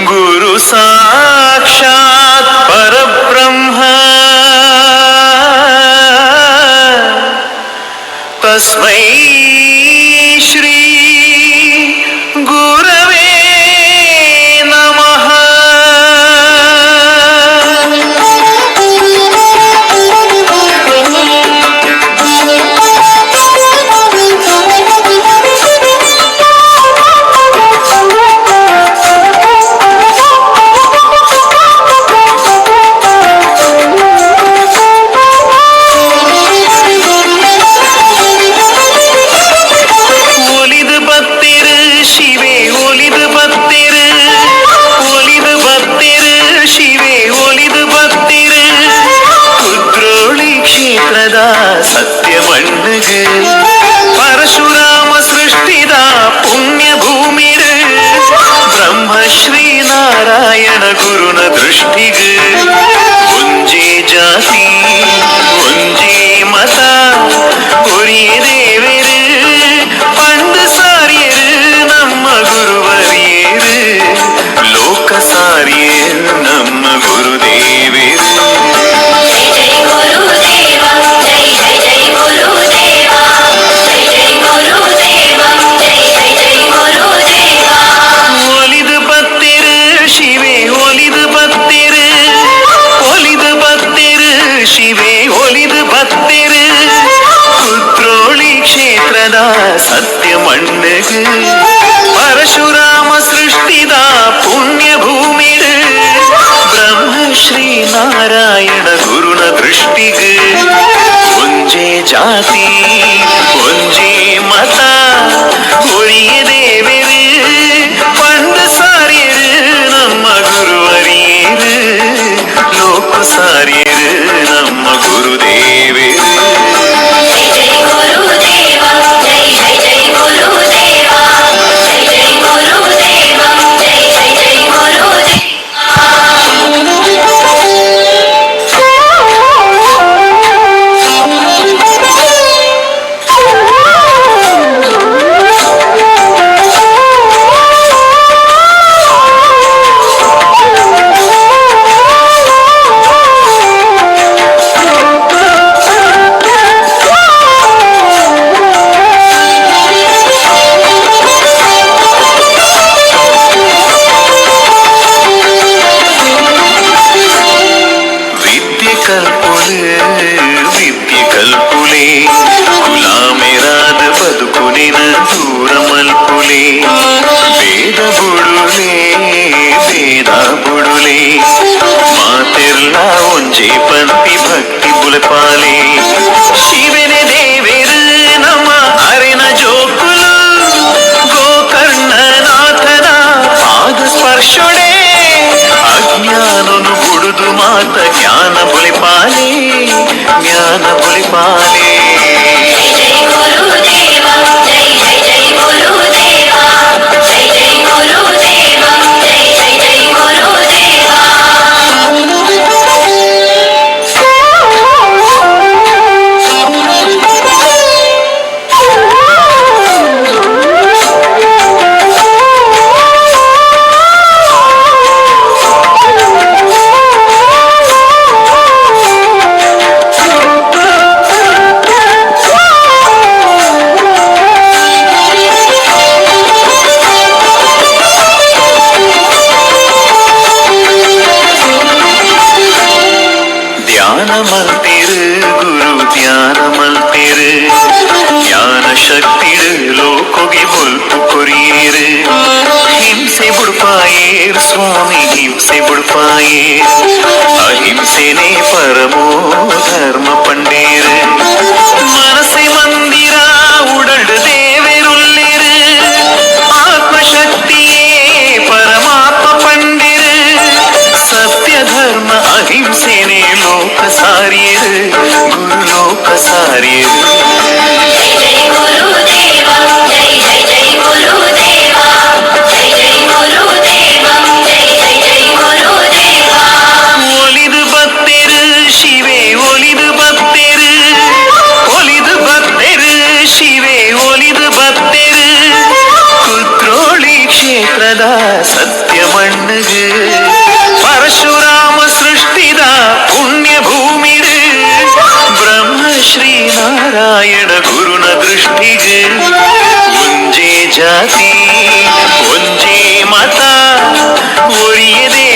ಗುರು ಸಾಕ್ಷಾತ್ ಪರಬ್ರಹ್ಮ ತಸ್ಮೈ ಶ್ರೀ ಗುರವೇ ನಮಃ. ಸತ್ಯ ಮಣ್ಣಗೆ ಪರಶುರಾಮ ಸೃಷ್ಟಿದ ಪುಣ್ಯ ಭೂಮಿಗೆ ಬ್ರಹ್ಮಶ್ರೀ ನಾರಾಯಣ ಗುರುನ ದೃಷ್ಟಿಗೆ ಒಂಜೇ ಜಾತಿ ಒಂಜೇ ಮತ ಒರಿಯ ದೇವರು ಪಂಡು ಸಾರಿಯರು ನಮ್ಮ ಗುರುವರಿಯರು ಲೋಕ ಸಾರಿಯರು ನಮ್ಮ ಗುರುದೇವರು. ಶಿವೆ ಒಲಿದು ಬತ್ತಿರು ಕುದ್ರೋಳಿ ಕ್ಷೇತ್ರದ ಸತ್ಯ ಮಣ್ಣಗೆ ಪರಶುರಾಮ ಸೃಷ್ಟಿದ ಪುಣ್ಯ ಭೂಮಿಗೆ ಬ್ರಹ್ಮಶ್ರೀ ನಾರಾಯಣ ಗುರುನ ದೃಷ್ಟಿಗೆ ಒಂಜೇ ಜಾತಿ ಒಂಜೇ ಮತ ಒರಿಯ ದೇವರು ಪಂಡು ಸಾರಿಯರು ನಮ್ಮ ಗುರುವರಿಯರು ಲೋಕ ಸಾರಿಯರು ನಮ್ಮ ಗುರುದೇವರು. ವಿದ್ಯೆ ಕಲ್ಪುಲೆ ಗುಲಾಮೆರಾದ ಬದುಕುನಿನ ದೂರ ಮಲ್ಪುಲೆ ಬೇದ ಬುಡುಲೆ ಬೇದ ಬುಡುಲೆ ಮಾತೆರ್ಲ ಒಂಜೆ ಪಂಕ್ತಿ ಭಕ್ತಿ ಬುಲಪಾಲೆ ಶಿವನ ದೇವರು ನಮ್ಮ ಅರೆನ ಜೋಕುಲು ಗೋಕರ್ಣನಾಥನ ಪಾದ ಸ್ಪರ್ಶೊಡೆ ಅಜ್ಞಾನನು ಬುಡುದು ಮಾತ ಜ್ಞಾನ ಬುಲಿಪಾಲೆ ಜ್ಞಾನ ಬುಲಿಪಾಲೆ. மல்திரு குரு தியான மல்திரு ஞான சக்திடு லோகோகி பொல்பு கொரியேரு ಹಿಂಸೆ ಬುಡ್ಪಾಯೇರ್ ಸ್ವಾಮಿ ಹಿಂಸೆ ಬುಡ್ಪಾಯೇರ್ ಅಹಿಂಸೆನೇ ಪರಮೋ ಧರ್ಮ ಪಂಡೇರು ಮನಸ್ಸೆ ಮಂದಿರ ಉಡಡು ದೇವರುಲ್ಲಿರು ಆತ್ಮಶಕ್ತಿಯೇ ಪರಮಾತ್ಮ ಪಂಡಿರು ಸತ್ಯ ಧರ್ಮ ಅಹಿಂಸೆನೇ ಲೋಕ ಸಾರಿಯರು ಗುರು ಲೋಕ ಸಾರಿಯರು. ಒಲಿದು ಬತ್ತೆರು ಶಿವೆ ಒಲಿದು ಬತ್ತೆರು ಒಲಿದು ಬತ್ತೆರು ಶಿವೆ ಒಲಿದು ಬತ್ತೆರು ಕುದ್ರೋಳಿ ಕ್ಷೇತ್ರದ ಸತ್ಯ ಮಣ್ಣಗೆ ಪರಶುರಾಮ ಸೃಷ್ಟಿದ ಪುಣ್ಯ ಭೂಮಿಡು ಬ್ರಹ್ಮ ಶ್ರೀ ನಾರಾಯಣ ಗುರುನ ದೃಷ್ಟಿಗೆ ಒಂಜೇ ಜಾತಿ ಒಂಜೇ ಮತ ಒರಿಯದೆ